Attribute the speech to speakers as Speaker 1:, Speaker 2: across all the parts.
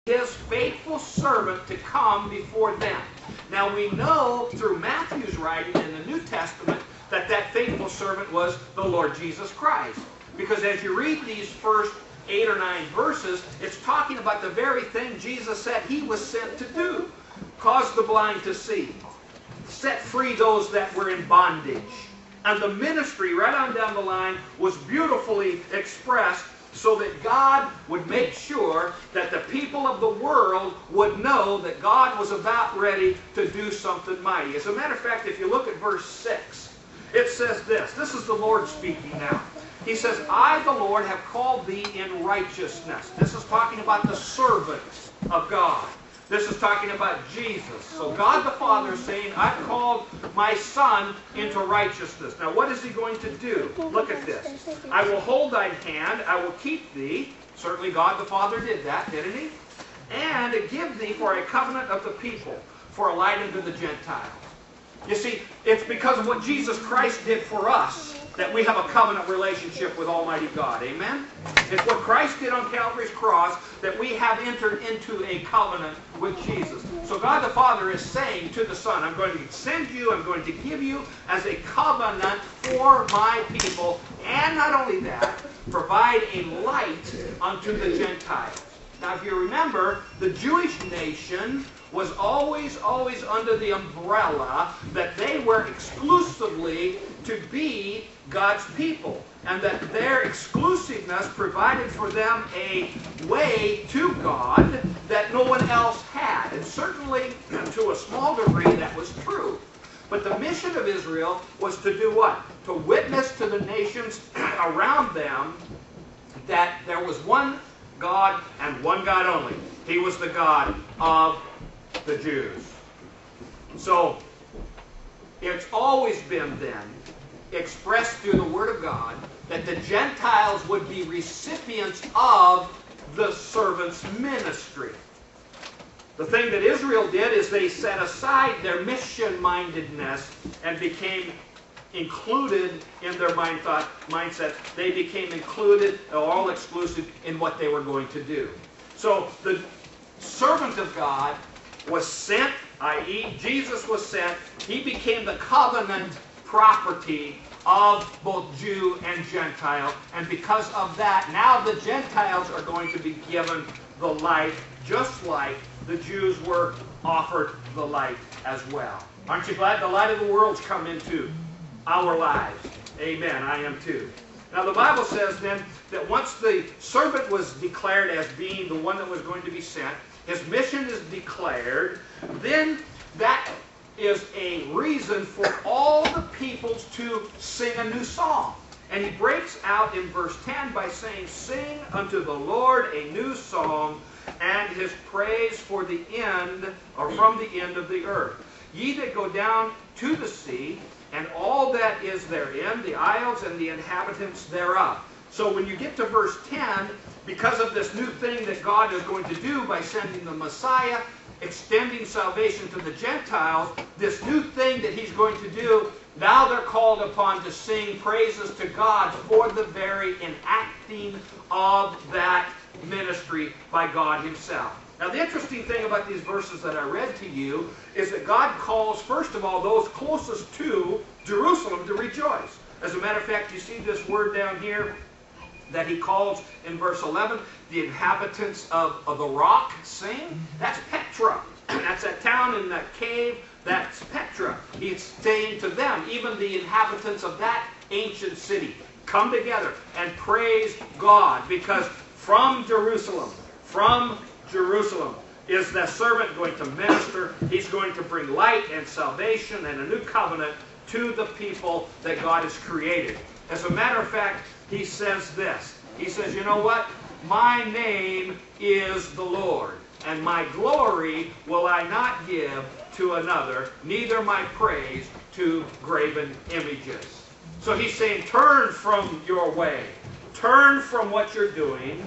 Speaker 1: his faithful servant to come before them. Now we know through Matthew's writing in the New Testament that that faithful servant was the Lord Jesus Christ. Because as you read these first 8 or 9 verses, it's talking about the very thing Jesus said he was sent to do. Cause the blind to see. Set free those that were in bondage. And the ministry right on down the line was beautifully expressed so that God would make sure that the people of the world would know that God was about ready to do something mighty. As a matter of fact, if you look at verse 6, it says this. This is the Lord speaking now. He says, I, the Lord, have called thee in righteousness. This is talking about the servant of God. This is talking about Jesus. So God the Father is saying, I've called my Son into righteousness. Now what is he going to do? Look at this. I will hold thine hand, I will keep thee. Certainly God the Father did that, didn't he? And give thee for a covenant of the people, for a light unto the Gentiles. You see, it's because of what Jesus Christ did for us that we have a covenant relationship with Almighty God. Amen? It's what Christ did on Calvary's cross that we have entered into a covenant with Jesus. So God the Father is saying to the Son, I'm going to send you, I'm going to give you as a covenant for my people. And not only that, provide a light unto the Gentiles. Now if you remember, the Jewish nation was always under the umbrella that they were exclusively to be God's people, and that their exclusiveness provided for them a way to God that no one else had. And certainly, to a small degree, that was true. But the mission of Israel was to do what? To witness to the nations around them that there was one God and one God only. He was the God of the Jews. So, it's always been then expressed through the Word of God that the Gentiles would be recipients of the servant's ministry. The thing that Israel did is they set aside their mission-mindedness and became included in their mindset. They became included, all exclusive, in what they were going to do. So the servant of God was sent, i.e. Jesus was sent. He became the covenant property of both Jew and Gentile. And because of that, now the Gentiles are going to be given the light, just like the Jews were offered the light as well. Aren't you glad the light of the world's come into our lives? Amen. I am too. Now the Bible says then that once the servant was declared as being the one that was going to be sent, his mission is declared, then that is a reason for all the peoples to sing a new song. And he breaks out in verse 10 by saying, sing unto the Lord a new song, and his praise for the end, or from the end of the earth. Ye that go down to the sea, and all that is therein, the isles and the inhabitants thereof. So when you get to verse 10, because of this new thing that God is going to do by sending the Messiah, extending salvation to the Gentiles, this new thing that he's going to do, now they're called upon to sing praises to God for the very enacting of that ministry by God himself. Now the interesting thing about these verses that I read to you is that God calls, first of all, those closest to Jerusalem to rejoice. As a matter of fact, you see this word down here that he calls in verse 11, the inhabitants of the rock sing. That's Petra. That's that town in that cave. That's Petra. He's saying to them, even the inhabitants of that ancient city, come together and praise God, because from Jerusalem is the servant going to minister. He's going to bring light and salvation and a new covenant to the people that God has created. As a matter of fact, he says this. He says, you know what? My name is the Lord, and my glory will I not give to another, neither my praise to graven images. So he's saying, turn from your way. Turn from what you're doing.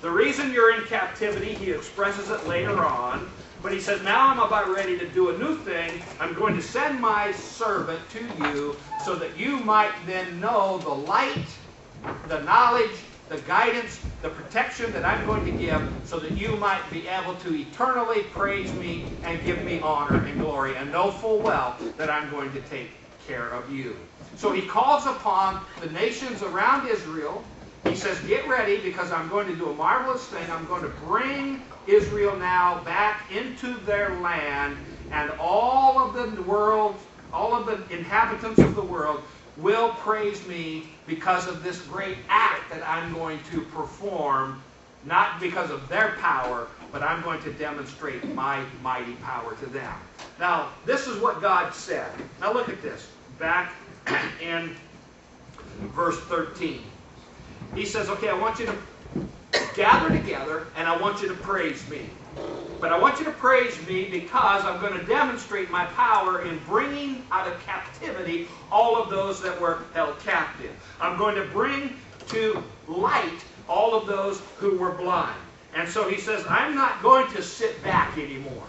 Speaker 1: The reason you're in captivity, he expresses it later on. But he says, now I'm about ready to do a new thing. I'm going to send my servant to you so that you might then know the light, the knowledge, the guidance, the protection that I'm going to give so that you might be able to eternally praise me and give me honor and glory and know full well that I'm going to take care of you. So he calls upon the nations around Israel. He says, get ready because I'm going to do a marvelous thing. I'm going to bring Israel now back into their land, and all of the world, all of the inhabitants of the world will praise me because of this great act that I'm going to perform, not because of their power, but I'm going to demonstrate my mighty power to them. Now, this is what God said. Now look at this. Back in verse 13. He says, okay, I want you to gather together and I want you to praise me. But I want you to praise me because I'm going to demonstrate my power in bringing out of captivity all of those that were held captive. I'm going to bring to light all of those who were blind. And so he says, I'm not going to sit back anymore.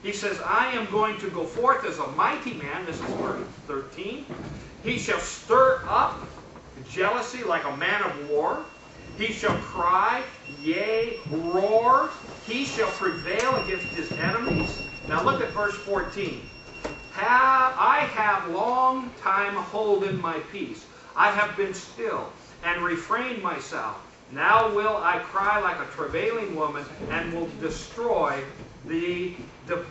Speaker 1: He says, I am going to go forth as a mighty man. This is verse 13. He shall stir up jealousy like a man of war. He shall cry, yea, roar. He shall prevail against his enemies. Now look at verse 14. I have long time holden my peace. I have been still and refrained myself. Now will I cry like a travailing woman and will destroy thee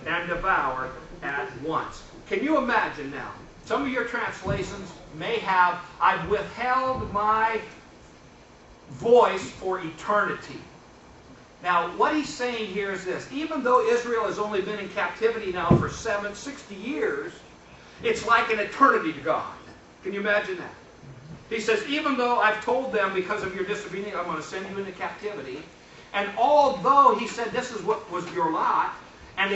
Speaker 1: and devour at once. Can you imagine now? Some of your translations may have, I've withheld my voice for eternity. Now, what he's saying here is this. Even though Israel has only been in captivity now for 60 years, it's like an eternity to God. Can you imagine that? He says, even though I've told them because of your disobedience, I'm going to send you into captivity. And although he said this is what was your lot,